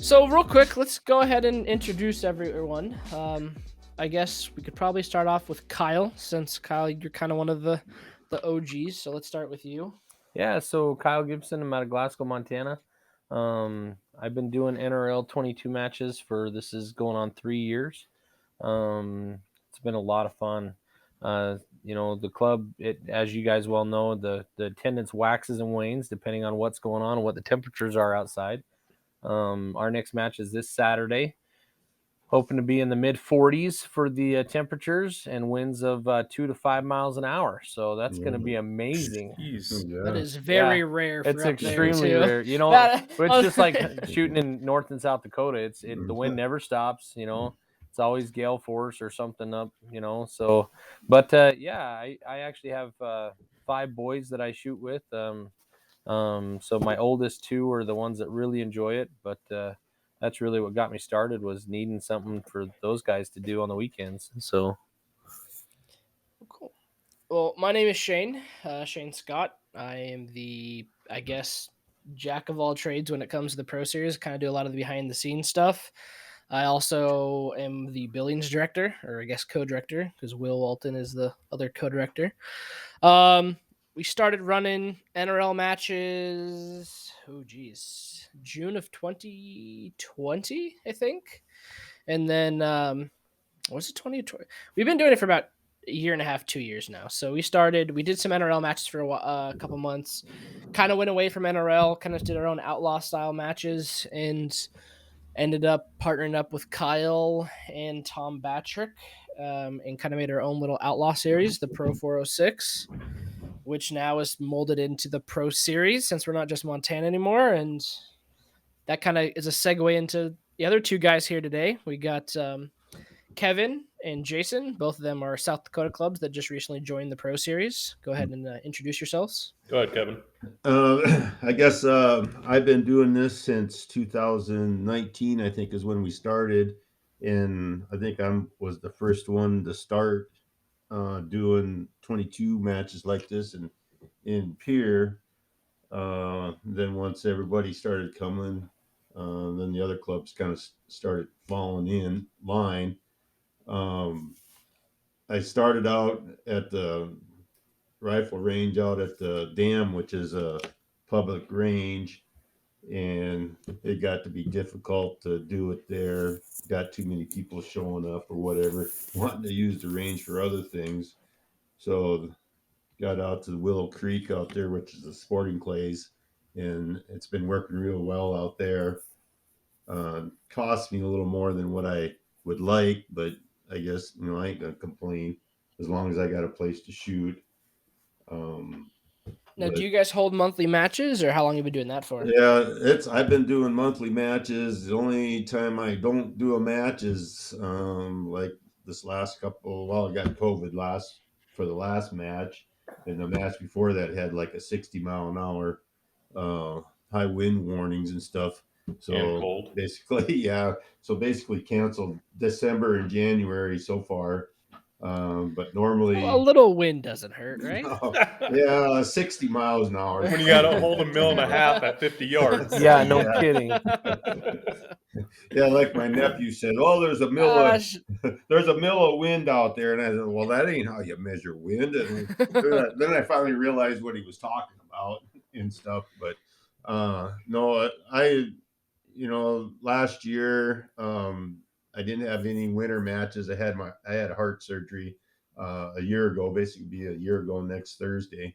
So real quick, let's go ahead and introduce everyone. I guess we could probably start off with Kyle, since Kyle, you're kind of one of the OGs. So let's start with you. Yeah, so Kyle Gibson, I'm out of Glasgow, Montana. I've been doing NRL 22 matches for this is going on 3 years. It's been a lot of fun. The club, as you guys well know, the attendance waxes and wanes depending on what's going on and what the temperatures are outside. Our next match is this Saturday. Hoping to be in the mid 40s for the temperatures and winds of 2 to 5 miles an hour. So that's going to be amazing. Jeez. That Yeah. is very rare for It's up there extremely too. rare. That It's just like shooting in North and South Dakota. The wind never stops. It's always gale force or something up. So, but yeah, I actually have 5 boys that I shoot with. So my oldest 2 are the ones that really enjoy it, but that's really what got me started was needing something for those guys to do on the weekends. So cool. Well, my name is Shane. Shane Scott. I am I guess, jack of all trades when it comes to the Pro Series. Kind of do a lot of the behind the scenes stuff. I also am the Billings director, or I guess co-director, because Will Walton is the other co-director. We started running NRL matches. Oh, geez, June of 2020, I think, and then was it 2020? We've been doing it for about a year and a half, 2 years now. So we did some NRL matches for a couple months, kind of went away from NRL, kind of did our own outlaw style matches, and ended up partnering up with Kyle and Tom Batrick, and kind of made our own little outlaw series, the Pro 406, which now is molded into the Pro Series since we're not just Montana anymore. And that kind of is a segue into the other 2 guys here today. We got Kevin and Jason. Both of them are South Dakota clubs that just recently joined the Pro Series. Go ahead and introduce yourselves. Go ahead, Kevin. I guess I've been doing this since 2019. I think is when we started, and I think I was the first one to start doing 22 matches like this in Pier. Then once everybody started coming, then the other clubs kind of started falling in line. Um, I started out at the rifle range out at the dam, which is a public range, and it got to be difficult to do it there. Got too many people showing up or whatever, wanting to use the range for other things. So got out to the Willow Creek out there, which is the sporting clays, and it's been working real well out there. Cost me a little more than what I would like, but I guess I ain't gonna complain as long as I got a place to shoot. Um, Now, but do you guys hold monthly matches, or how long have you been doing that for? yeah, I've been doing monthly matches. The only time I don't do a match is like this last couple. Well, I got COVID for the last match, and the match before that had like a 60-mile-an-hour high wind warnings and stuff. And So cold. basically, yeah. So basically, canceled December and January so far. But normally, Well, a little wind doesn't hurt, right? yeah, 60 miles an hour. When you got to hold a mill and a half at 50 yards. yeah, no Yeah. kidding. Yeah, like my nephew said, "Oh, there's a mill of Gosh. there's a mill of wind out there," and I said, "Well, that ain't how you measure wind." And then I finally realized what he was talking about and stuff. But no, last year I didn't have any winter matches. I had heart surgery a year ago, basically be a year ago next Thursday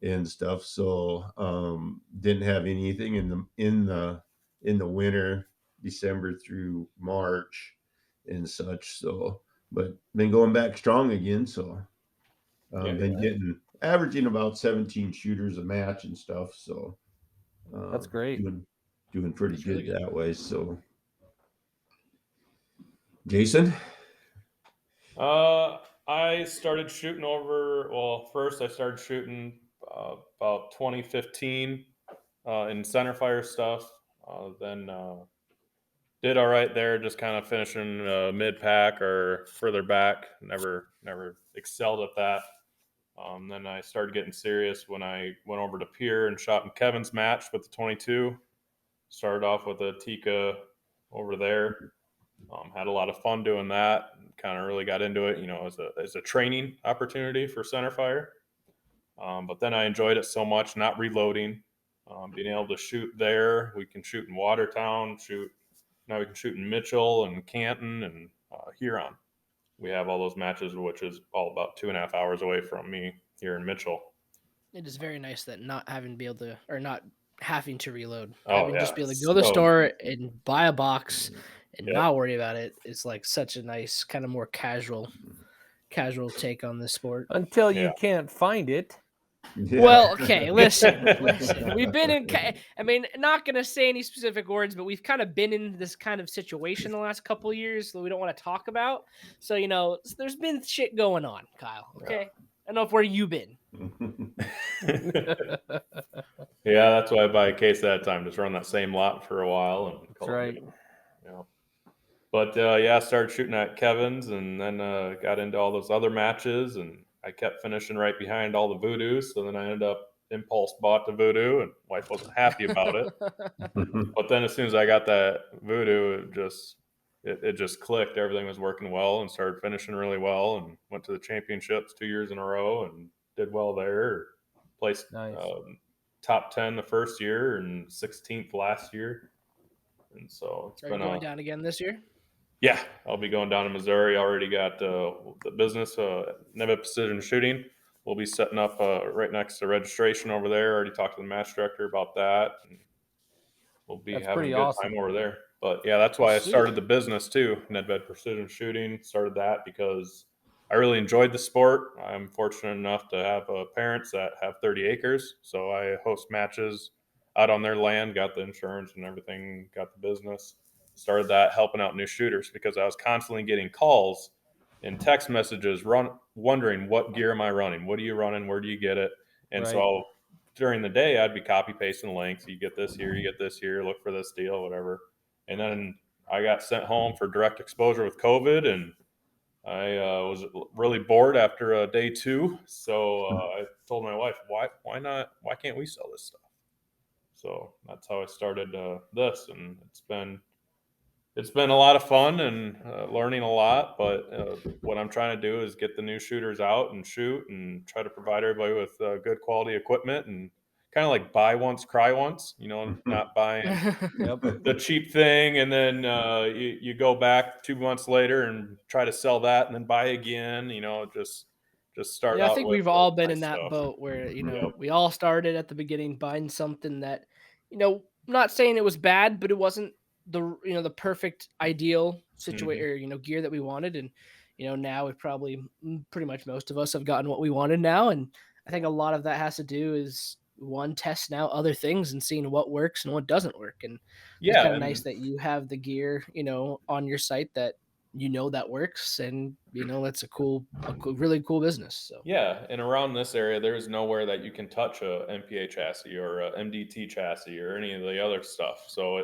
and stuff. So didn't have anything in the winter, December through March and such. So, but been going back strong again. So been averaging about 17 shooters a match and stuff. So That's great. Doing pretty That's good really good. that way. So, Jason. I started shooting first I started shooting about 2015 in centerfire stuff. Then did all right there, just kind of finishing mid pack or further back. Never excelled at that. Then I started getting serious when I went over to Pier and shot in Kevin's match with the 22. Started off with a Tika over there. Had a lot of fun doing that. Kind of really got into it, as a training opportunity for centerfire. But then I enjoyed it so much, not reloading, being able to shoot there. We can shoot in Watertown, now we can shoot in Mitchell and Canton and Huron. We have all those matches, which is all about 2.5 hours away from me here in Mitchell. It is very nice that not having to be able to, or not having to reload, Oh, having yeah. just be able to go to the So store and buy a box and Yep. not worry about it. It's like such a nice, kind of more casual take on this sport. Until you Yeah. can't find it. Yeah. Well, okay, listen. We've been in, I mean, not going to say any specific words, but we've kind of been in this kind of situation the last couple of years that we don't want to talk about. So, there's been shit going on, Kyle. Okay. I don't know where you've been. Yeah, that's why I buy a case at a time. Just run that same lot for a while and That's call it right. good. Yeah. But I started shooting at Kevin's, and then got into all those other matches, and I kept finishing right behind all the Voodoos. So then I ended up impulse bought the Voodoo, and wife wasn't happy about it. But then as soon as I got that Voodoo, it just clicked. Everything was working well and started finishing really well, and went to the championships 2 years in a row and did well there. Placed Nice. top 10 the first year and 16th last year. And so it's Are been you going down again this year? Yeah, I'll be going down to Missouri. Already got the business, Nedved Precision Shooting. We'll be setting up right next to registration over there. Already talked to the match director about that. And we'll be That's having pretty a good awesome. time over there. But yeah, that's why I Sweet. started the business too, Nedved Precision Shooting. Started that because I really enjoyed the sport. I'm fortunate enough to have parents that have 30 acres. So I host matches out on their land, got the insurance and everything, got the business. Started that helping out new shooters because I was constantly getting calls and text messages wondering what gear am I running? What are you running? Where do you get it? And Right. so during the day, I'd be copy pasting links. You get this here, you get this here, look for this deal, whatever. And then I got sent home for direct exposure with COVID, and I was really bored after day 2. So I told my wife, why not? Why can't we sell this stuff? So that's how I started this, and it's been a lot of fun and learning a lot. But what I'm trying to do is get the new shooters out and shoot, and try to provide everybody with good quality equipment, and kind of like buy once, cry once. Not buying Yep. the cheap thing, and then you go back 2 months later and try to sell that, and then buy again. Just start Yeah, I out think with we've all been nice in that stuff. boat where, Yep. we all started at the beginning buying something that, not saying it was bad, but it wasn't the perfect ideal situation Mhm. or, gear that we wanted. And, now we probably pretty much most of us have gotten what we wanted now. And I think a lot of that has to do is one, testing out other things and seeing what works and what doesn't work. And it's Yeah, kind of nice and that you have the gear, on your site that that works, and that's really cool business. So yeah, and around this area, there's nowhere that you can touch a MPA chassis or a MDT chassis or any of the other stuff. So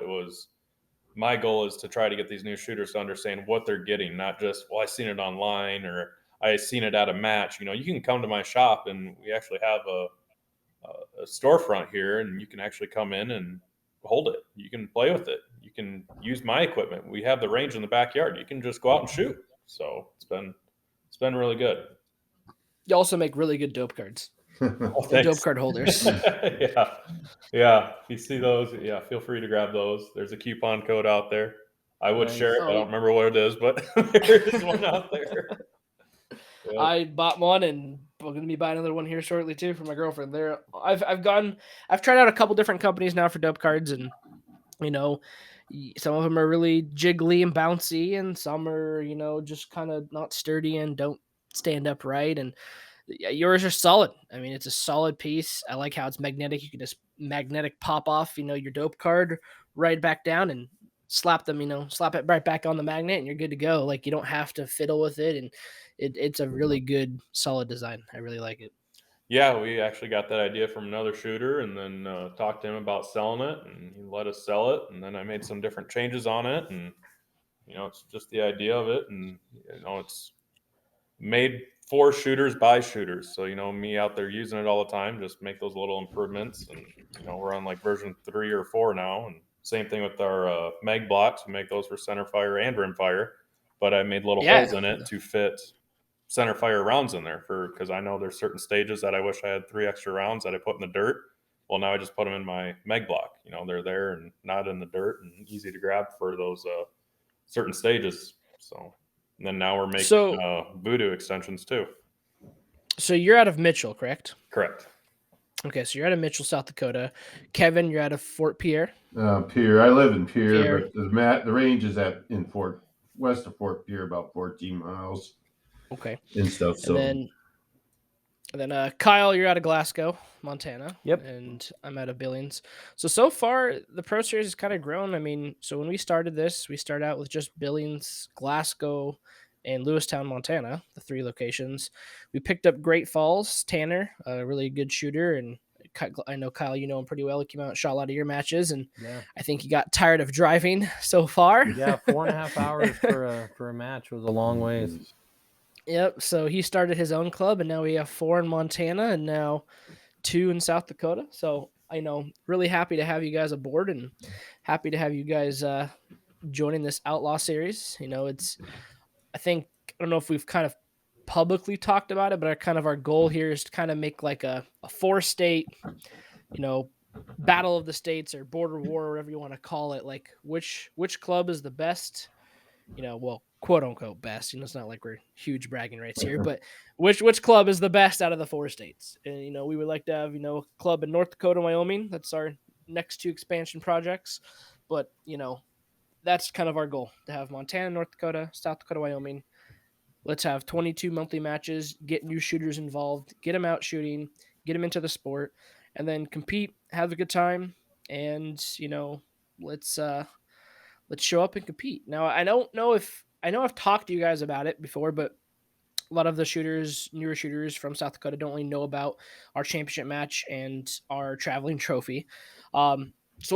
my goal is to try to get these new shooters to understand what they're getting, not just, well, I seen it online or I seen it at a match. You can come to my shop, and we actually have a storefront here, and you can actually come in and hold it. You can play with it. You can use my equipment. We have the range in the backyard. You can just go out and shoot. So it's been really good. you also make really good dope cards Oh, and dope thanks. card holders. Yeah, yeah. If you see those, yeah, feel free to grab those. There's a coupon code out there. I would share Nice. it. I don't remember what it is, but there is one out there. Yep. I bought one, and I'm gonna be buying another one here shortly too for my girlfriend. I've tried out a couple different companies now for dope cards, and you know, some of them are really jiggly and bouncy, and some are just kind of not sturdy and don't stand upright. And yeah, yours are solid. I mean, it's a solid piece. I like how it's magnetic. You can just magnetic pop off, your dope card right back down and slap it right back on the magnet, and you're good to go. Like, you don't have to fiddle with it, and it's a really good, solid design. I really like it. Yeah, we actually got that idea from another shooter, and then talked to him about selling it, and he let us sell it. And then I made some different changes on it, and it's just the idea of it, and it's made for shooters by shooters. So me out there using it all the time, just make those little improvements, and we're on like version 3 or 4 now, and Same thing with our mag blocks. We make those for center fire and rim fire, but I made little Yeah. holes in it to fit center fire rounds in there because I know there's certain stages that I wish I had 3 extra rounds that I put in the dirt. Well, now I just put them in my meg block. They're there and not in the dirt and easy to grab for those certain stages. So, and then now we're making So voodoo extensions too. so you're out of Mitchell, correct? Correct. Okay, so you're out of Mitchell, South Dakota. Kevin, you're out of Fort Pierre. Pierre. I live in Pierre, Pierre. but the range is in west of Fort Pierre, about 14 miles Okay. and stuff. So And then Kyle, you're out of Glasgow, Montana. Yep. And I'm out of Billings. So far, the Pro Series has kind of grown. I mean, so when we started this, we started out with just Billings, Glasgow, and Lewistown, Montana, the 3 locations. We picked up Great Falls, Tanner, a really good shooter. And I know, Kyle, you know him pretty well. He came out and shot a lot of your matches. And Yeah. I think he got tired of driving so far. Yeah, 4.5 hours for a match was a long ways. Yep. So he started his own club, and now we have 4 in Montana and now 2 in South Dakota. So I know, really happy to have you guys aboard and happy to have you guys joining this Outlaw series. I think, I don't know if we've kind of publicly talked about it, but our goal here is to kind of make like a 4-state, battle of the states or border war, or whatever you want to call it. Like which club is the best, well, quote unquote best. It's not like we're huge bragging rights here, but which club is the best out of the 4 states? And we would like to have a club in North Dakota, Wyoming. That's our next 2 expansion projects. But that's kind of our goal, to have Montana, North Dakota, South Dakota, Wyoming. Let's have 22 monthly matches, get new shooters involved, get them out shooting, get them into the sport, and then compete, have a good time, and let's show up and compete. Now, I know I've talked to you guys about it before, but a lot of the newer shooters from South Dakota don't really know about our championship match and our traveling trophy. So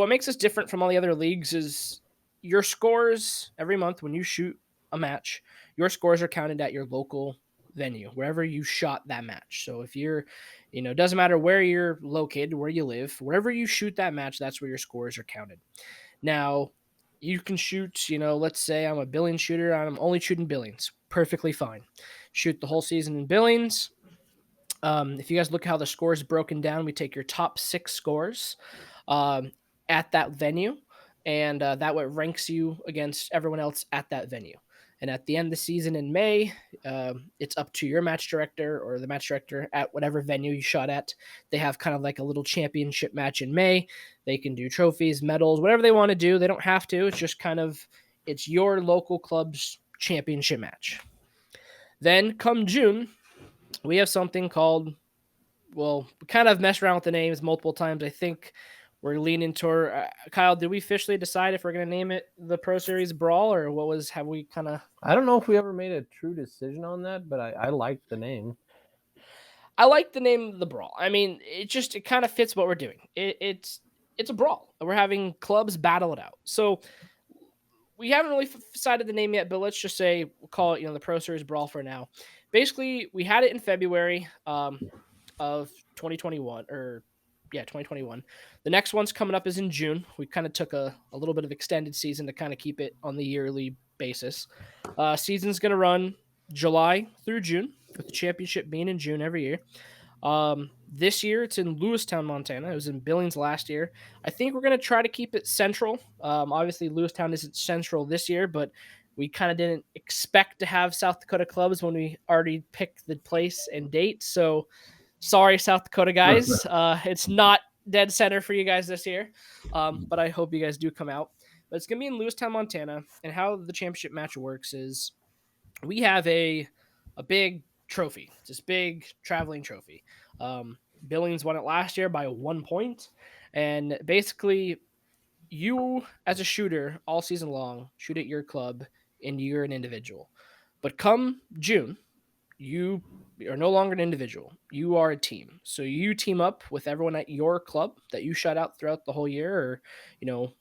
what makes us different from all the other leagues is your scores every month when you shoot a match, your scores are counted at your local venue, wherever you shot that match. So if you're, it doesn't matter where you're located, where you live, wherever you shoot that match, that's where your scores are counted. Now, you can shoot, let's say I'm a Billings shooter. I'm only shooting Billings. Perfectly fine. Shoot the whole season in Billings. If you guys look how the score is broken down, we take your top 6 scores at that venue, and that what ranks you against everyone else at that venue. And at the end of the season in May, it's up to your match director or the match director at whatever venue you shot at. They have kind of like a little championship match in May. They can do trophies, medals, whatever they want to do. They don't have to. It's just it's your local club's championship match. Then come June, we have something called, well, we kind of messed around with the names multiple times. I think we're leaning toward Kyle. Did we officially decide if we're going to name it the Pro Series Brawl, or have we kind of? I don't know if we ever made a true decision on that, but I like the name. I like the name The Brawl. I mean, it kind of fits what we're doing. It's a brawl. We're having clubs battle it out. So we haven't really decided the name yet, but let's just say we'll call it, the Pro Series Brawl for now. Basically, we had it in February of 2021, 2021. The next one's coming up is in June. We kind of took a little bit of extended season to kind of keep it on the yearly basis. Season's going to run July through June, with the championship being in June every year. This year it's in Lewistown, Montana. It was in Billings last year. I think we're going to try to keep it central. Obviously, Lewistown isn't central this year, but we kind of didn't expect to have South Dakota clubs when we already picked the place and date. So sorry, South Dakota guys. It's not dead center for you guys this year, but I hope you guys do come out. But it's going to be in Lewistown, Montana, and how the championship match works is we have a big trophy, this big traveling trophy. Billings won it last year by 1 point, and basically you as a shooter all season long shoot at your club and you're an individual. But come June, you are no longer an individual. You are a team. So you team up with everyone at your club that you shut out throughout the whole year, or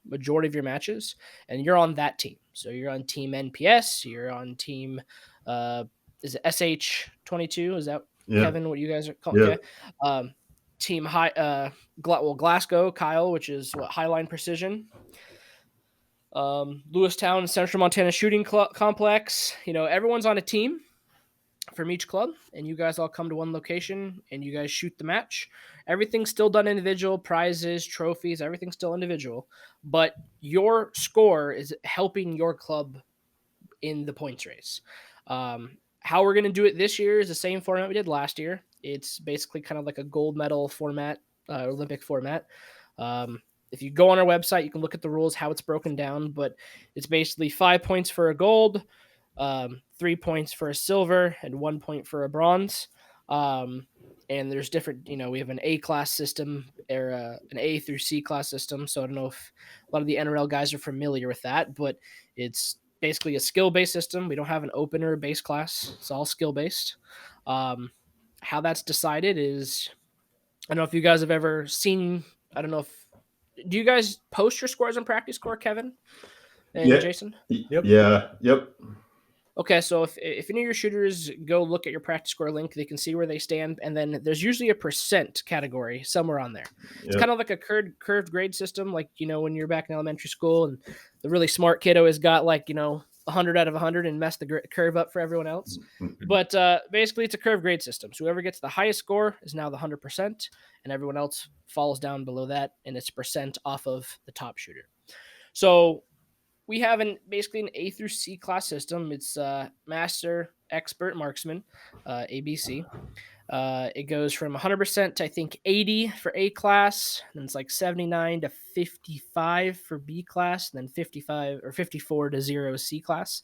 majority of your matches, and you're on that team. So you're on team NPS, you're on team is it SH22? Is that Kevin what you guys are calling? Yeah. Okay. Team Glasgow, Kyle, which is Highline Precision. Lewistown Central Montana Shooting Complex. Everyone's on a team from each club, and you guys all come to one location and you guys shoot the match. Everything's still done individual, prizes, trophies, everything's still individual, but your score is helping your club in the points race. How we're going to do it this year is the same format we did last year. It's basically kind of like a gold medal format, Olympic format. If you go on our website, you can look at the rules, how it's broken down, but it's basically 5 points for a gold, 3 points for a silver, and 1 point for a bronze. And there's different, we have an A class system or an A through C class system. So I don't know if a lot of the NRL guys are familiar with that, but it's basically a skill-based system. We don't have an open or a base class. It's all skill-based. How that's decided is, I don't know if you guys have ever seen, I don't know if, do you guys post your scores on Practice Score, Kevin and Yeah. Jason? Yep. Yeah. Yep. Okay, so if any of your shooters go look at your Practice Score link, they can see where they stand, and then there's usually a percent category somewhere on there. It's Yep. kind of like a curved grade system, like when you're back in elementary school, and the really smart kiddo has got 100 out of 100 and messed the curve up for everyone else. But basically, it's a curved grade system. So whoever gets the highest score is now the 100%, and everyone else falls down below that, and it's percent off of the top shooter. So we have basically an A through C class system. It's Master, Expert, Marksman, ABC. It goes from 100% to I think 80 for A class, and it's like 79 to 55 for B class, and then 55 or 54 to 0 C class.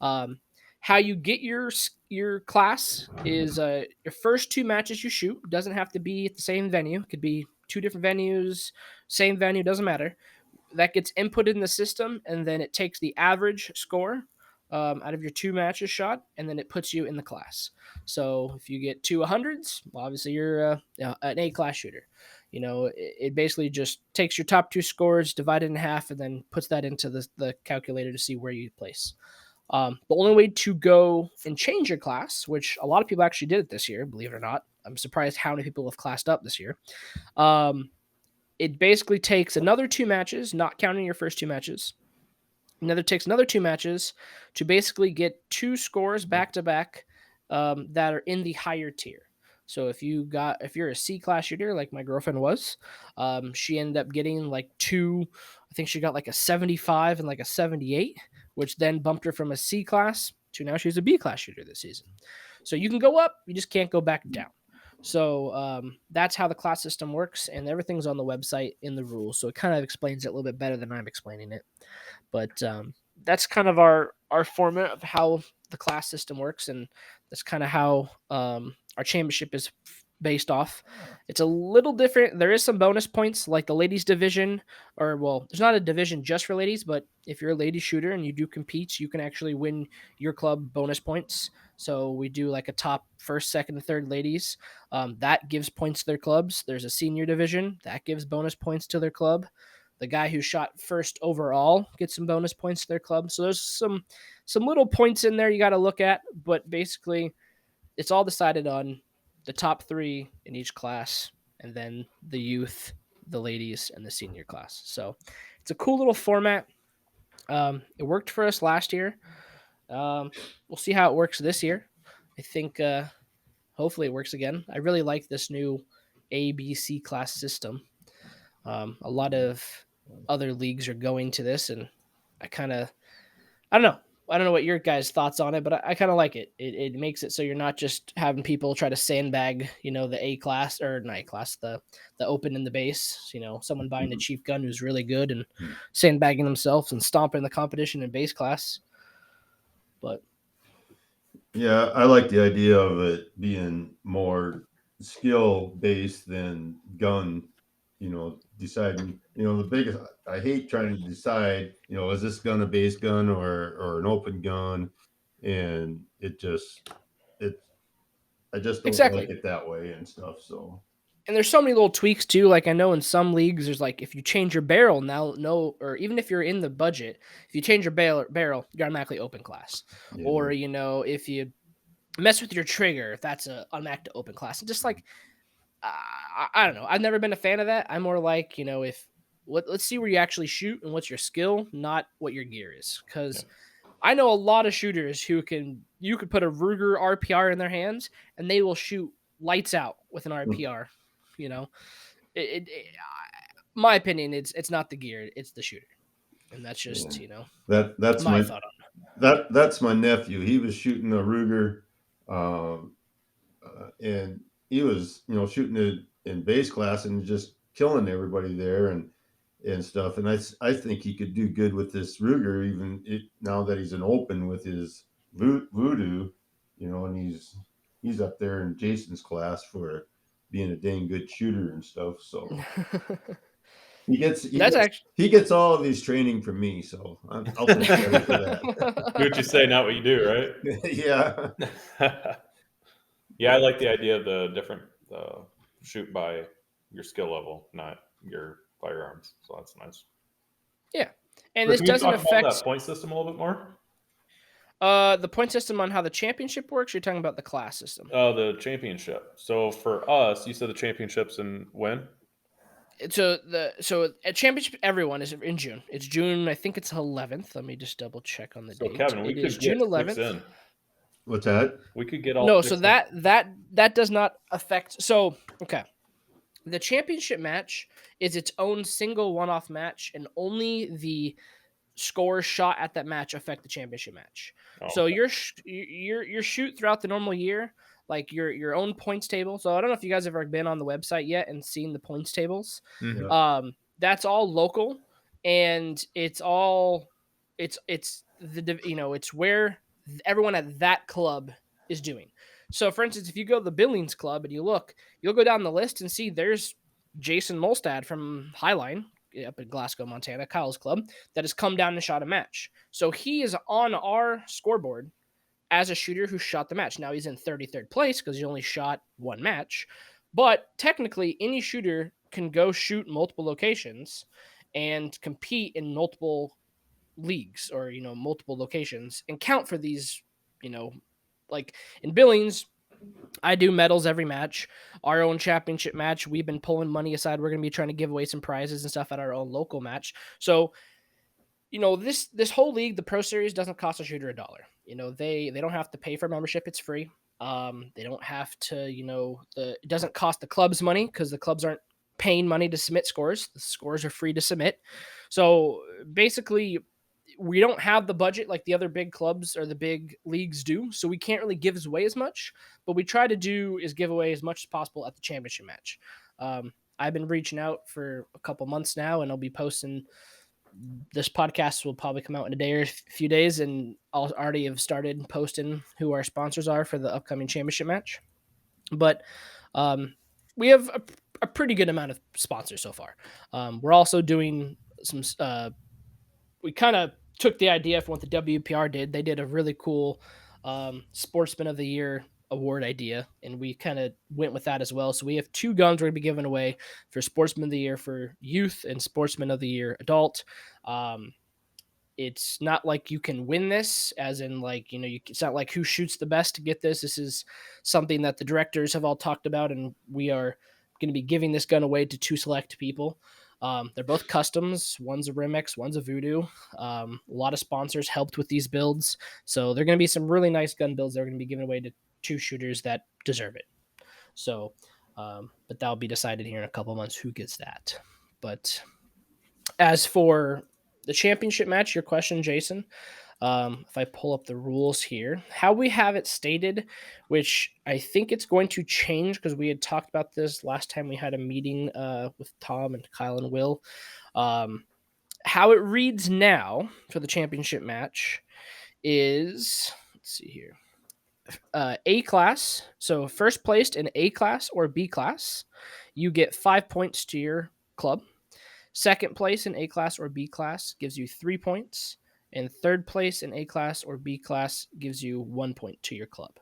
How you get your class is your first 2 matches you shoot doesn't have to be at the same venue. It could be 2 different venues, same venue, doesn't matter. That gets inputted in the system, and then it takes the average score out of your 2 matches shot, and then it puts you in the class. So if you get 2 100s, well, obviously you're an A class shooter. It basically just takes your top 2 scores, divide it in half, and then puts that into the calculator to see where you place. The only way to go and change your class, which a lot of people actually did it this year, believe it or not. I'm surprised how many people have classed up this year. It basically takes another 2 matches, not counting your first 2 matches. Takes another 2 matches to basically get 2 scores back to back that are in the higher tier. So if you're a C class shooter like my girlfriend was, she ended up getting 2. I think she got a 75 and a 78, which then bumped her from a C class to now she's a B class shooter this season. So you can go up, you just can't go back down. So that's how the class system works, and everything's on the website in the rules. So it kind of explains it a little bit better than I'm explaining it. But that's kind of our format of how the class system works, and that's kind of how our championship is based off. It's a little different. There is some bonus points, like the ladies division, there's not a division just for ladies, but if you're a lady shooter and you do compete, you can actually win your club bonus points. So we do a top first, second, and third ladies. That gives points to their clubs. There's a senior division that gives bonus points to their club. The guy who shot first overall gets some bonus points to their club. So there's some little points in there you got to look at, but basically it's all decided on the top 3 in each class, and then the youth, the ladies, and the senior class. So it's a cool little format. It worked for us last year. We'll see how it works this year. I think hopefully it works again. I really like this new ABC class system. A lot of other leagues are going to this, and I don't know. I don't know what your guys' thoughts on it, but I kind of like it. It makes it so you're not just having people try to sandbag, the A class or not A class, the open in the base. Someone buying a cheap gun who's really good and sandbagging themselves and stomping the competition in base class. But Yeah, I like the idea of it being more skill based than gun. Deciding. The biggest. I hate trying to decide. Is this gun a base gun or an open gun, and I just don't exactly. like it that way and stuff. So. And there's so many little tweaks too. Like I know in some leagues, there's if you change your barrel now, or even if you're in the budget, if you change your barrel, you're automatically open class. Yeah. Or if you mess with your trigger, that's a automatic open class. And just I don't know. I've never been a fan of that. I'm more if Let's see where you actually shoot and what's your skill, not what your gear is. Because Yeah. I know a lot of shooters who you could put a Ruger RPR in their hands and they will shoot lights out with an RPR. You know, my opinion, it's not the gear, it's the shooter, and that's just That's my my thought on that's my nephew. He was shooting a Ruger, um, and he was shooting it in base class and just killing everybody there and stuff. And I think he could do good with this Ruger, even now that he's an open with his voodoo, and he's up there in Jason's class for being a dang good shooter and stuff. So it. he gets he That's gets actually. he gets all of his training from me. So I'll take credit for that. Do what you say, not what you do, Yeah. right? Yeah, I like the idea of the different shoot by your skill level, not your firearms. So that's nice. Yeah, and So this can you doesn't talk about that affect point system a little bit more? the point system on how the championship works. You're talking about the class system. The championship. So for us, you said the championships in when? So a championship everyone is in June. It's June. I think it's 11th. Let me just double check on the So date. Kevin, we It is could June get 6 11th. in. What's that? We could get all No, 6 so in. that does not affect. So okay, the championship match is its own single one-off match, and only the scores shot at that match affect the championship match. Oh, So your shoot throughout the normal year, like your own points table. So I don't know if you guys have ever been on the website yet and seen the points tables. mhm. That's all local, and it's all it's it's where everyone at that club is doing. So for instance, if you go to the Billings Club and you'll go down the list and see there's Jason Molstad from Highline up in Glasgow, Montana, Kyle's club, that has come down and shot a match. So he is on our scoreboard as a shooter who shot the match. Now he's in 33rd place because he only shot one match. But technically, any shooter can go shoot multiple locations and compete in multiple leagues or, multiple locations and count for these, like in Billings, I do medals every match. Our own championship match, we've been pulling money aside. We're going to be trying to give away some prizes and stuff at our own local match. So, this whole league, the Pro Series, doesn't cost a shooter $1. They don't have to pay for membership. It's free. They don't have to, it doesn't cost the clubs money because the clubs aren't paying money to submit scores. The scores are free to submit. So basically, we don't have the budget like the other big clubs or the big leagues do, so we can't really give away as much. But we try to do is give away as much as possible at the championship match. I've been reaching out for a couple months now, and I'll be posting. This podcast will probably come out in a day or a few days, and I'll already have started posting who our sponsors are for the upcoming championship match. But we have a pretty good amount of sponsors so far. We're also doing some. We kind of took the idea from what the WPR did. They did a really cool Sportsman of the Year award idea, and we kind of went with that as well. So we have 2 guns we're going to be giving away for Sportsman of the Year for youth and Sportsman of the Year adult. It's not like you can win this, as in it's not like who shoots the best to get this. This is something that the directors have all talked about, and we are going to be giving this gun away to 2 select people. They're both customs. One's a Remix, one's a Voodoo. A lot of sponsors helped with these builds. So they're going to be some really nice gun builds they're going to be given away to 2 shooters that deserve it. So, but that'll be decided here in a couple months who gets that. But as for the championship match, your question, Jason, if I pull up the rules here, how we have it stated, which I think it's going to change because we had talked about this last time we had a meeting with Tom and Kyle and Will. How it reads now for the championship match is, let's see here, A class. So first placed in A class or B class, you get 5 points to your club. Second place in A class or B class gives you 3 points. And third place in A class or B class gives you 1 point to your club.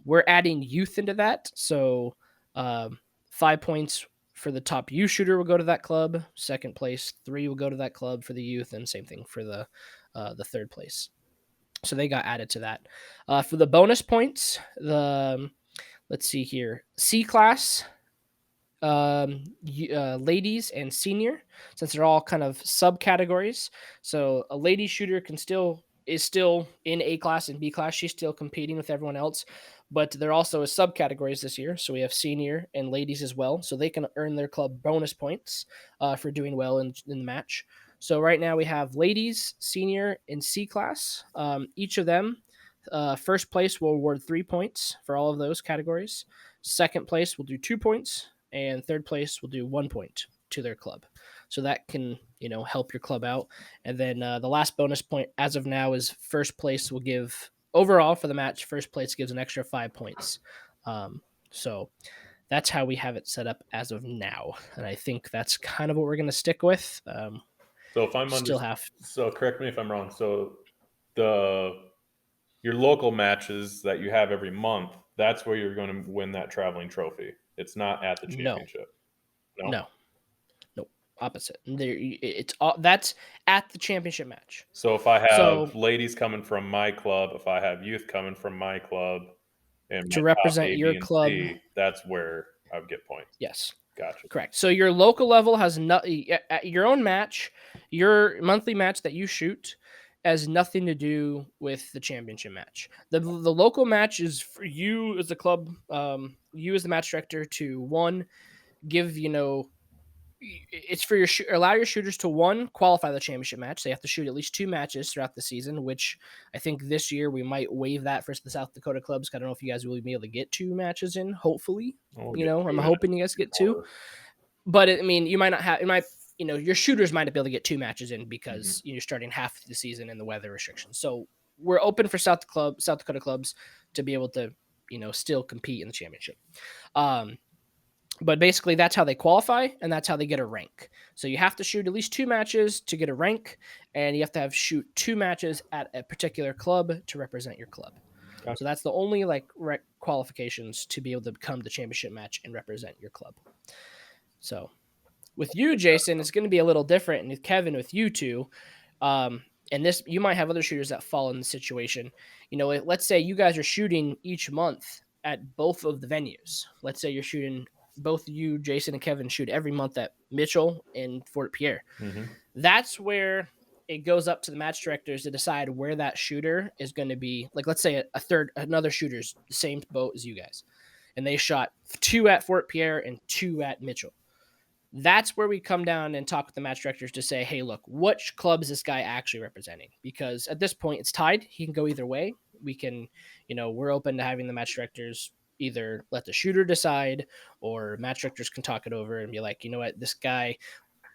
We're adding youth into that. So 5 points for the top youth shooter will go to that club. Second place, 3 will go to that club for the youth, and same thing for the third place. So they got added to that. For the bonus points, let's see here. C class ladies and senior, since they're all kind of subcategories. So a lady shooter is still in A class and B class. She's still competing with everyone else, but there also is subcategories this year. So we have senior and ladies as well, so they can earn their club bonus points for doing well in the match. So right now we have ladies, senior, and C class. Each of them, first place will award 3 points for all of those categories. Second place will do 2 points, and third place will do 1 point to their club. So that can help your club out. And then the last bonus point as of now is first place will give overall for the match. First place gives an extra 5 points. So that's how we have it set up as of now, and I think that's kind of what we're going to stick with. So if I'm so correct me if I'm wrong. So your local matches that you have every month, that's where you're going to win that traveling trophy. It's not at the championship. No. Opposite. That's at the championship match. So if I have ladies coming from my club, if I have youth coming from my club, and to represent your club, C, that's where I would get points. Yes. Gotcha. Correct. So your local level has your own match, your monthly match that you shoot has nothing to do with the championship match. The local match is for you as the club, you as the match director to give it's for allow your shooters to qualify the championship match. They have to shoot at least 2 matches throughout the season, which I think this year we might waive that for the South Dakota clubs. I don't know if you guys will be able to get 2 matches in. Hopefully, I'm hoping you guys get 2. But you might not have. It might, your shooters might not be able to get 2 matches in because you're starting half the season in the weather restrictions. So we're open for South Dakota clubs to be able to, still compete in the championship. But basically, that's how they qualify, and that's how they get a rank. So you have to shoot at least 2 matches to get a rank, and you have to shoot 2 matches at a particular club to represent your club. Okay. So that's the only qualifications to be able to become the championship match and represent your club. So with you, Jason, it's going to be a little different, and with Kevin, with you two, and this, you might have other shooters that fall in the situation. Let's say you guys are shooting each month at both of the venues. Let's say you're shooting. Both you, Jason, and Kevin shoot every month at Mitchell and Fort Pierre. Mm-hmm. That's where it goes up to the match directors to decide where that shooter is going to be. Like, let's say another shooter's the same boat as you guys, and they shot 2 at Fort Pierre and 2 at Mitchell. That's where we come down and talk with the match directors to say, hey, look, which club is this guy actually representing? Because at this point, it's tied. He can go either way. We can, we're open to having the match directors either let the shooter decide, or match directors can talk it over and be like, what, this guy,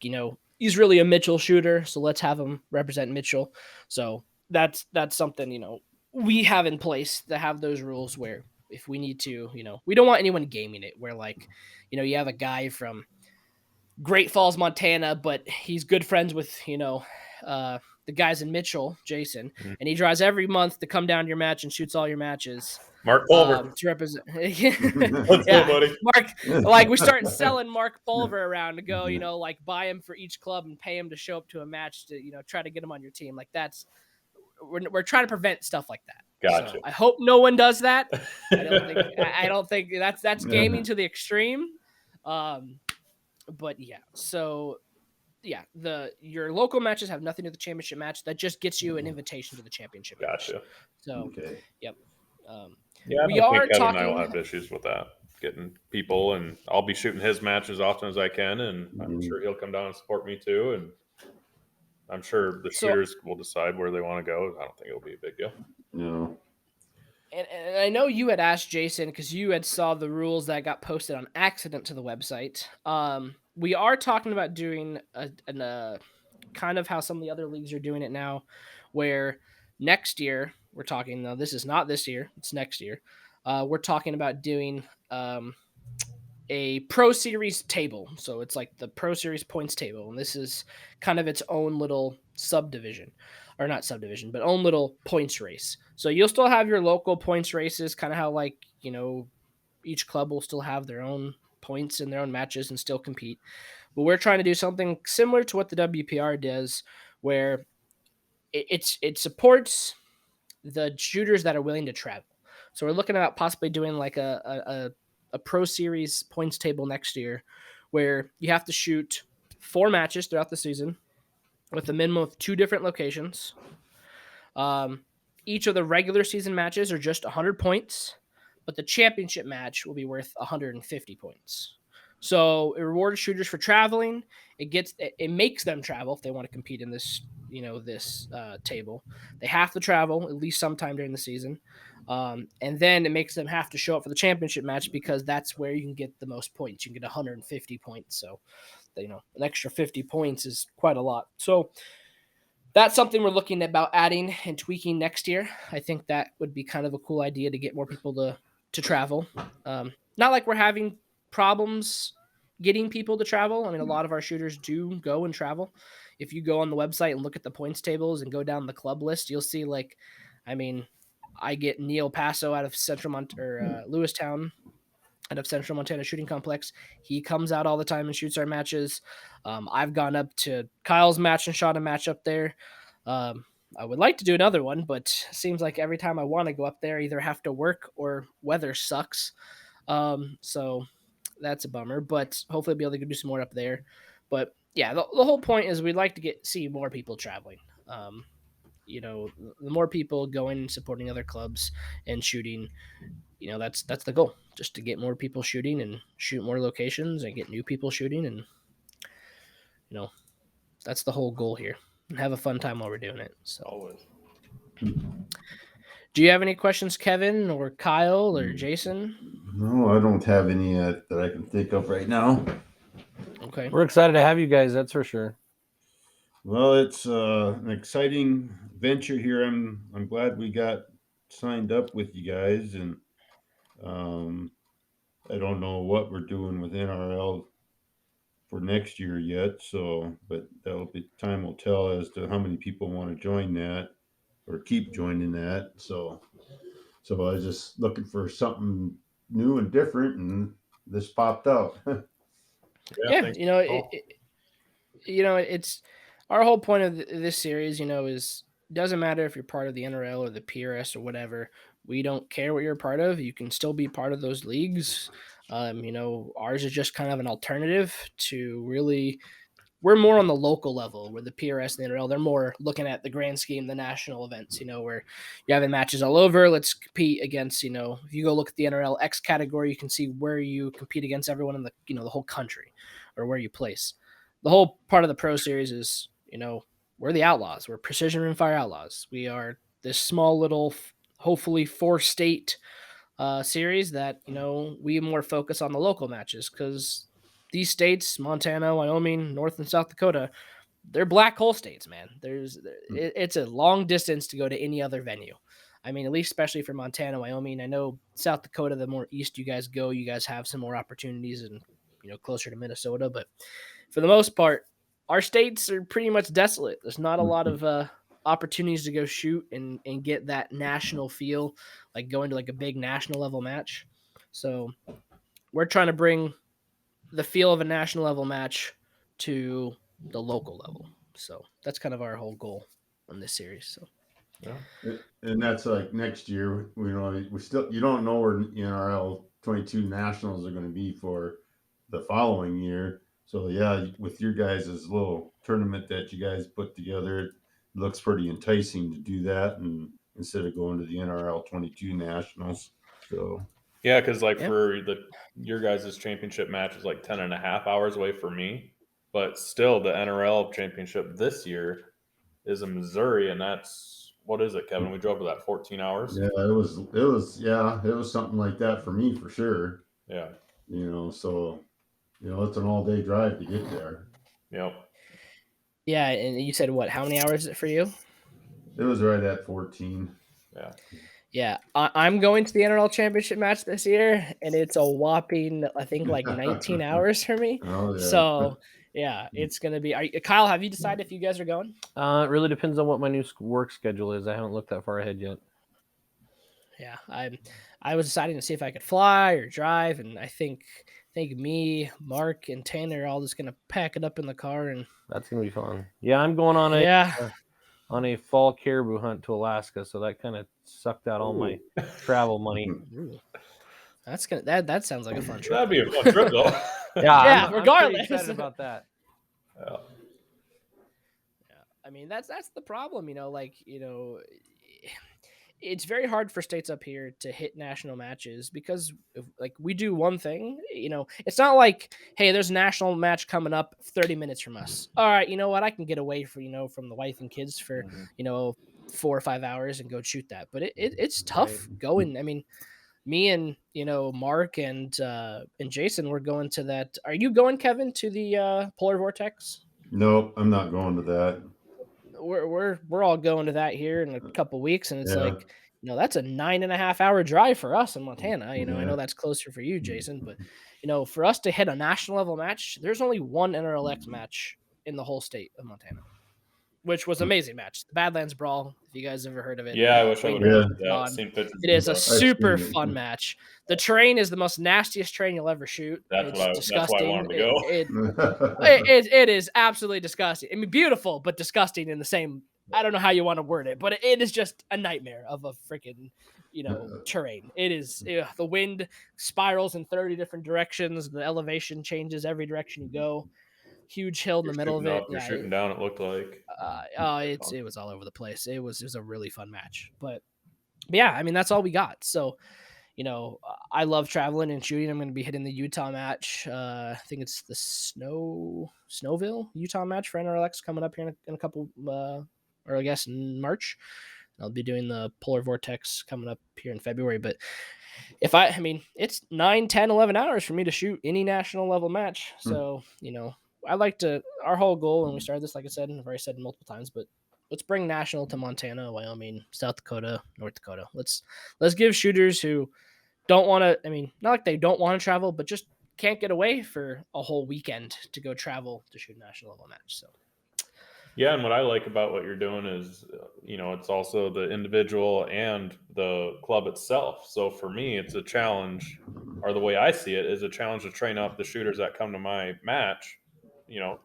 he's really a Mitchell shooter, so let's have him represent Mitchell. So that's something, we have in place to have those rules where if we need to, we don't want anyone gaming it where you have a guy from Great Falls, Montana, but he's good friends with, the guys in Mitchell, Jason, and he drives every month to come down to your match and shoots all your matches. Mark Pulver to represent. Let's go, buddy. Mark, we start selling Mark Pulver around to go, buy him for each club and pay him to show up to a match to, try to get him on your team. We're trying to prevent stuff like that. Gotcha. So I hope no one does that. I don't think that's gaming to the extreme. But yeah, so yeah, your local matches have nothing to do with the championship match. That just gets you an invitation to the championship match. Gotcha. So, okay. Yep. We are talking. Kevin and I will have issues with that, getting people, and I'll be shooting his match as often as I can, and I'm sure he'll come down and support me too, and I'm sure the shooters will decide where they want to go. I don't think it'll be a big deal. No. And I know you had asked Jason because you had saw the rules that got posted on accident to the website. We are talking about doing a kind of how some of the other leagues are doing it now, where next year we're talking. Now this is not this year; it's next year. We're talking about doing a Pro Series table. So it's like the Pro Series points table, and this is kind of its own little subdivision. Or not subdivision, but own little points race. So you'll still have your local points races, kind of how each club will still have their own points in their own matches and still compete. But we're trying to do something similar to what the WPR does, where it supports the shooters that are willing to travel. So we're looking at possibly doing like a a Pro Series points table next year where you have to shoot 4 matches throughout the season with a minimum of 2 different locations. Each of the regular season matches are just 100 points, but the championship match will be worth 150 points. So it rewards shooters for traveling. It makes them travel if they want to compete in this table. They have to travel at least sometime during the season, and then it makes them have to show up for the championship match because that's where you can get the most points. You can get 150 points. So an extra 50 points is quite a lot. So that's something we're looking about adding and tweaking next year. I think that would be kind of a cool idea to get more people to travel. Not like we're having problems getting people to travel. I mean, a lot of our shooters do go and travel. If you go on the website and look at the points tables and go down the club list, you'll see I get Neil Paso out of Lewistown out of Central Montana Shooting Complex. He comes out all the time and shoots our matches. I've gone up to Kyle's match and shot a match up there. I would like to do another one, but it seems like every time I want to go up there, I either have to work or weather sucks. So that's a bummer, but hopefully I'll be able to do some more up there. But yeah, the whole point is we'd like to see more people traveling. The more people going and supporting other clubs and shooting, that's the goal, just to get more people shooting and shoot more locations and get new people shooting. And, that's the whole goal here, and have a fun time while we're doing it. So Always. Do you have any questions, Kevin or Kyle or Jason? No, I don't have any that I can think of right now. Okay. We're excited to have you guys, that's for sure. Well, it's an exciting venture here. I'm glad we got signed up with you guys, and I don't know what we're doing with NRL for next year yet. So, but time will tell as to how many people want to join that or keep joining that. So I was just looking for something new and different, and this popped up. Yeah, it's our whole point of this series. Is doesn't matter if you're part of the NRL or the PRS or whatever. We don't care what you're a part of. You can still be part of those leagues. Ours is just kind of an alternative to really. We're more on the local level, where the PRS and the NRL, they're more looking at the grand scheme, the national events, where you're having matches all over. Let's compete against, if you go look at the NRL X category, you can see where you compete against everyone in the whole country or where you place. The whole part of the Pro Series is, we're the Outlaws. We're Precision Rimfire Outlaws. We are this small little, hopefully 4-state series that, we more focus on the local matches because these states, Montana, Wyoming, North and South Dakota, they're black hole states, man. It's a long distance to go to any other venue. I mean, at least especially for Montana, Wyoming. I know South Dakota, the more east you guys go, you guys have some more opportunities and, closer to Minnesota. But for the most part, our states are pretty much desolate. There's not a lot of opportunities to go shoot and get that national feel, like going to like a big national level match. So we're trying to bring the feel of a national level match to the local level. So that's kind of our whole goal in this series. So Yeah. And that's like next year. We still you don't know where NRL 22 nationals are going to be for the following year. So yeah, with your guys' little tournament that you guys put together, it looks pretty enticing to do that, and instead of going to the NRL 22 nationals. So Yeah, because for your guys' championship match is like 10 and a half hours away for me, but still the NRL championship this year is in Missouri, and that's, what is it, Kevin? We drove to that 14 hours. yeah, it was something like that for me for sure. Yeah. So it's an all-day drive to get there. Yep. yeah, and you said what? How many hours is it for you? It was right at 14. Yeah. Yeah, I'm going to the NRL championship match this year, and it's a whopping, I think, like 19 hours for me. Oh yeah. So yeah, it's gonna be. Kyle, have you decided if you guys are going? It really depends on what my new work schedule is. I haven't looked that far ahead yet. Yeah, I was deciding to see if I could fly or drive, and I think me, Mark, and Tanner are all just gonna pack it up in the car and. That's gonna be fun. Yeah, I'm going on a fall caribou hunt to Alaska, so that kind of sucked out all my travel money. That sounds like a fun trip. That'd be a fun trip, though. Yeah, Yeah, I'm regardless. pretty excited about that. Yeah. Yeah, I mean that's the problem, it's very hard for states up here to hit national matches because like we do one thing, it's not like, hey, there's a national match coming up 30 minutes from us. All right, you know what? I can get away from the wife and kids for, Mhm. 4 or 5 hours and go shoot that. But it's tough going. I mean, me and, Mark and Jason were going to that. Are you going, Kevin, to the polar vortex? Nope, I'm not going to that. We're all going to that here in a couple weeks, and it's Yeah. like, that's a 9.5 hour drive for us in Montana. I Yeah. know that's closer for you, Jason, but for us to hit a national level match, there's only one NRLX match in the whole state of Montana, which was an amazing match, the Badlands Brawl. If you guys ever heard of it, Yeah, I wish I Wayne would have Bennett yeah, on. seen pictures. It is a and stuff. super seen it. fun match. The terrain is the most nastiest terrain you'll ever shoot. That's It's why I disgusting. wanted to go. It is absolutely disgusting. I mean, beautiful, but disgusting in the same. I don't know how you want to word it, but it is just a nightmare of a freaking, terrain. It is the wind spirals in 30 different directions. The elevation changes every direction you go. Huge hill in the middle of Shooting it. up, you're Yeah, shooting down. It looked like. it was all over the place. It was a really fun match, but yeah, I mean that's all we got. So I love traveling and shooting. I'm going to be hitting the Utah match. I think it's the Snowville, Utah match for NRLX coming up here in a couple, or I guess in March. I'll be doing the Polar Vortex coming up here in February. But I mean, it's 9, 10, 11 hours for me to shoot any national level match. So, I like to, our whole goal, and we started this, like I said, and I've already said it multiple times, but let's bring national to Montana, Wyoming, South Dakota, North Dakota. Let's give shooters who don't want to, I mean, not like they don't want to travel, but just can't get away for a whole weekend to go travel to shoot a national level match. So, Yeah, and what I like about what you're doing is, it's also the individual and the club itself. So for me, it's a challenge, or the way I see it is a challenge to train up the shooters that come to my match.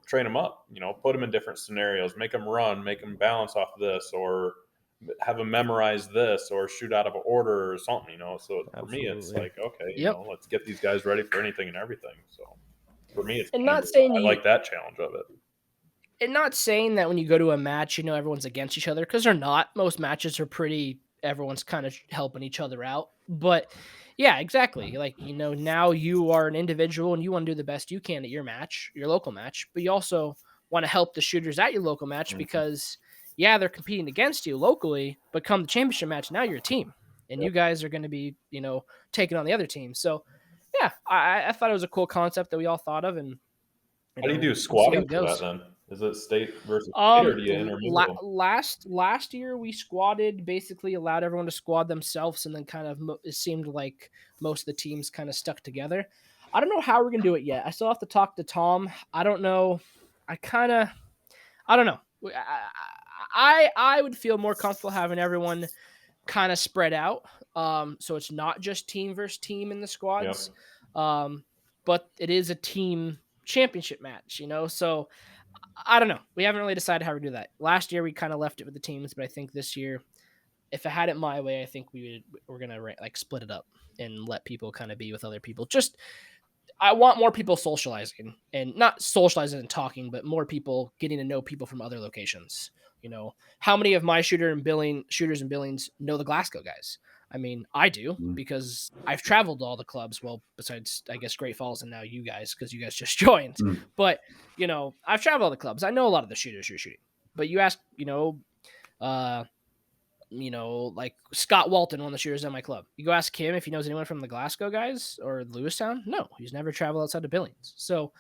Train them up. Put them in different scenarios, make them run, make them balance off this, or have them memorize this, or shoot out of order or something. So for me, it's Absolutely. like, okay, Yep. let's get these guys ready for anything and everything. So for me, it's And kind not of, saying I you- like that challenge of it. and not saying that when you go to a match, everyone's against each other, because they're not. Most matches are everyone's kind of helping each other out. But yeah, exactly. Like, now you are an individual and you want to do the best you can at your match, your local match, but you also want to help the shooters at your local match because, yeah, they're competing against you locally, but come the championship match, now you're a team and you guys are going to be, taking on the other team. So, yeah, I thought it was a cool concept that we all thought of. And How do you do we'll see how squatting it for that goes. then? Is it state versus state, or do you intermingle? Last year we squatted, basically allowed everyone to squad themselves, and then kind of it seemed like most of the teams kind of stuck together. I don't know how we're gonna do it yet. I still have to talk to Tom. I don't know. I don't know. I would feel more comfortable having everyone kind of spread out. So it's not just team versus team in the squads. But it is a team championship match, So I don't know. We haven't really decided how to do that. Last year we kind of left it with the teams, but I think this year, if I had it my way, I think we're gonna like split it up and let people kind of be with other people. Just I want more people socializing, and not socializing and talking, but more people getting to know people from other locations. How many of my shooters in Billings know the Glasgow guys? I mean, I do because I've traveled to all the clubs. Well, besides, I guess, Great Falls and now you guys, because you guys just joined. But, I've traveled all the clubs. I know a lot of the shooters you're shooting. But you ask, like Scott Walton, one of the shooters at my club. You go ask him if he knows anyone from the Glasgow guys or Lewistown. No, he's never traveled outside of Billings. So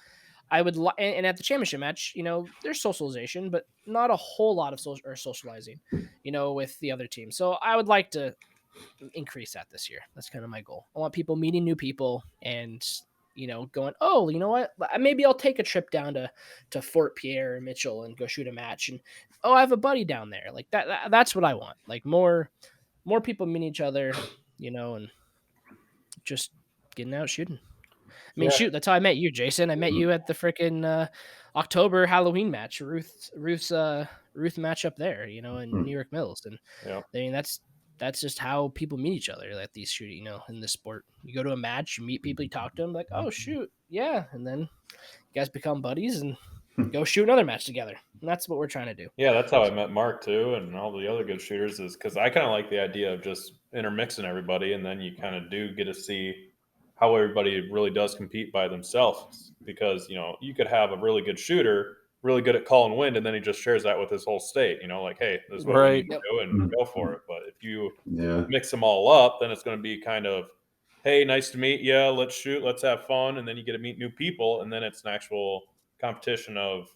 I would, and at the championship match, there's socialization, but not a whole lot of socializing, with the other team. So I would like to increase that this year. That's kind of my goal. I want people meeting new people and, going, oh, you know what? Maybe I'll take a trip down to Fort Pierre or Mitchell and go shoot a match. And, oh, I have a buddy down there. Like that's what I want. Like more people meeting each other, and just getting out shooting. I mean, shoot, that's how I met you, Jason. I met you at the freaking October Halloween match, Ruth's match up there, in New York Mills. And I mean, that's that's just how people meet each other at these shooting, in this sport. You go to a match, you meet people, you talk to them, like, oh shoot, yeah, and then you guys become buddies and go shoot another match together. And that's what we're trying to do. Yeah, that's how I met Mark too, and all the other good shooters. Is because I kind of like the idea of just intermixing everybody, and then you kind of do get to see how everybody really does compete by themselves. Because you could have a really good shooter, really good at calling wind, and then he just shares that with his whole state. Like, hey, this is what we need to do, and go for it. But if you mix them all up, then it's going to be kind of, hey, nice to meet you. Let's shoot. Let's have fun, and then you get to meet new people, and then it's an actual competition of,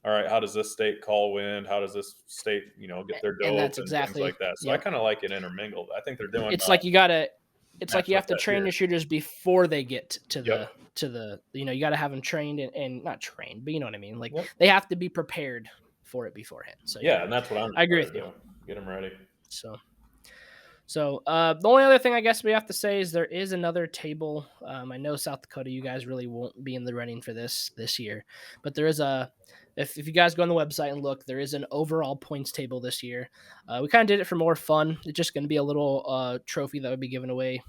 all right, how does this state call wind? How does this state, get their dope And that's and exactly, things like that? So I kind of like it intermingled. I think they're doing. It's like you have to train here. your shooters before they get to the Yep. you got to have them trained and not trained, but you know what I mean. Like Yep. they have to be prepared for it beforehand. So yeah, and that's what I agree with you. Get them ready. So the only other thing I guess we have to say is there is another table. I know South Dakota, you guys really won't be in the running for this year, but there is if you guys go on the website and look, there is an overall points table this year. We kind of did it for more fun. It's just going to be a little trophy that would be given away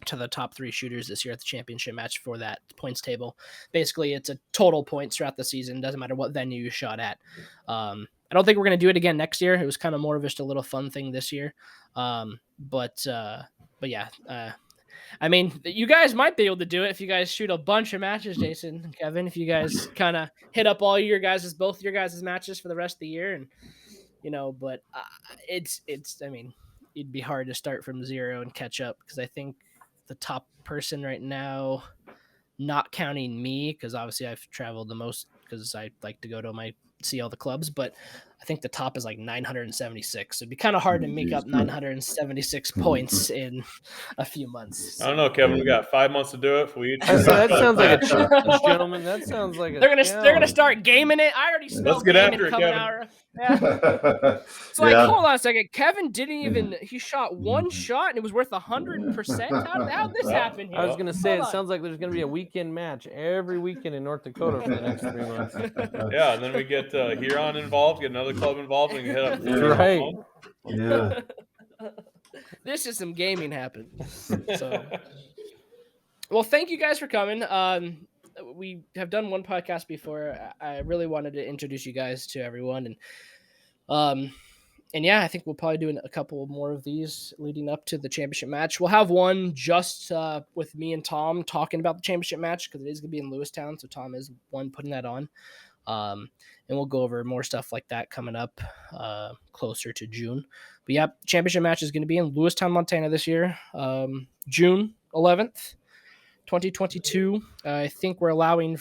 to the top 3 shooters this year at the championship match for that points table. Basically, it's a total points throughout the season. Doesn't matter what venue you shot at. I don't think we're going to do it again next year. It was kind of more of just a little fun thing this year. But yeah, I mean, you guys might be able to do it if you guys shoot a bunch of matches, Jason and Kevin, if you guys kind of hit up both your guys' matches for the rest of the year. And, but it's, I mean, it'd be hard to start from zero and catch up because I think the top person right now, not counting me, because obviously I've traveled the most because I like to go to see all the clubs, but I think the top is like 976. It'd be kind of hard to make up 976 points in a few months. I don't know, Kevin. We got 5 months to do it. We each that sounds like a challenge, gentlemen. That sounds like they're gonna start gaming it. I already smell get gaming after it, coming Kevin. out. Yeah. It's like, hold on a second. Kevin didn't even. He shot one shot and it was worth 100%. How'd this happen here? I was gonna say it sounds like there's gonna be a weekend match every weekend in North Dakota for the next 3 months. Yeah, and then we get Huron involved, get another club involved, and hit up. Right. Yeah. This is some gaming happened. So, well, thank you guys for coming. We have done one podcast before. I really wanted to introduce you guys to everyone, and yeah, I think we'll probably do a couple more of these leading up to the championship match. We'll have one just with me and Tom talking about the championship match because it is going to be in Lewistown, so Tom is one putting that on. And we'll go over more stuff like that coming up closer to June. But yeah, championship match is going to be in Lewistown, Montana this year, June 11th, 2022. I think we're allowing,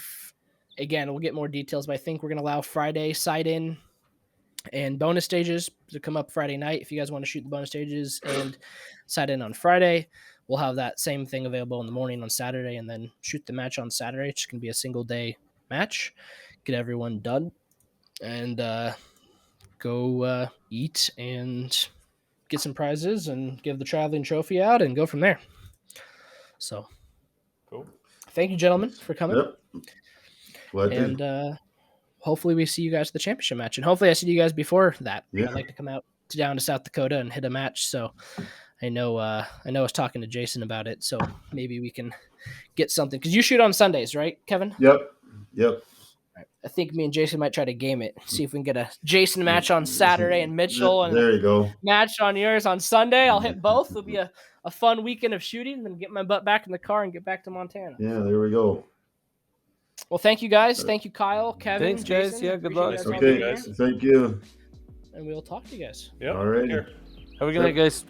again, we'll get more details, but I think we're going to allow Friday side-in and bonus stages to come up Friday night. If you guys want to shoot the bonus stages and side-in on Friday, we'll have that same thing available in the morning on Saturday and then shoot the match on Saturday. It's going to be a single-day match. Get everyone done and go eat and get some prizes and give the traveling trophy out and go from there. So cool. Thank you, gentlemen, for coming. Yep. And hopefully we see you guys at the championship match. And hopefully I see you guys before that. Yeah. I'd like to come out down to South Dakota and hit a match. So I know I was talking to Jason about it. So maybe we can get something. Because you shoot on Sundays, right, Kevin? Yep. I think me and Jason might try to game it. See if we can get a Jason match on Saturday and Mitchell and there you go. Match on yours on Sunday. I'll hit both. It'll be a fun weekend of shooting and then get my butt back in the car and get back to Montana. Yeah, there we go. Well, thank you guys. Thank you, Kyle, Kevin. Thanks, guys. Jason. Yeah, good Appreciate luck. you guys all being Okay, here. thank you. And we'll talk to you guys. Yep. All right. Take care. Have a good night, guys.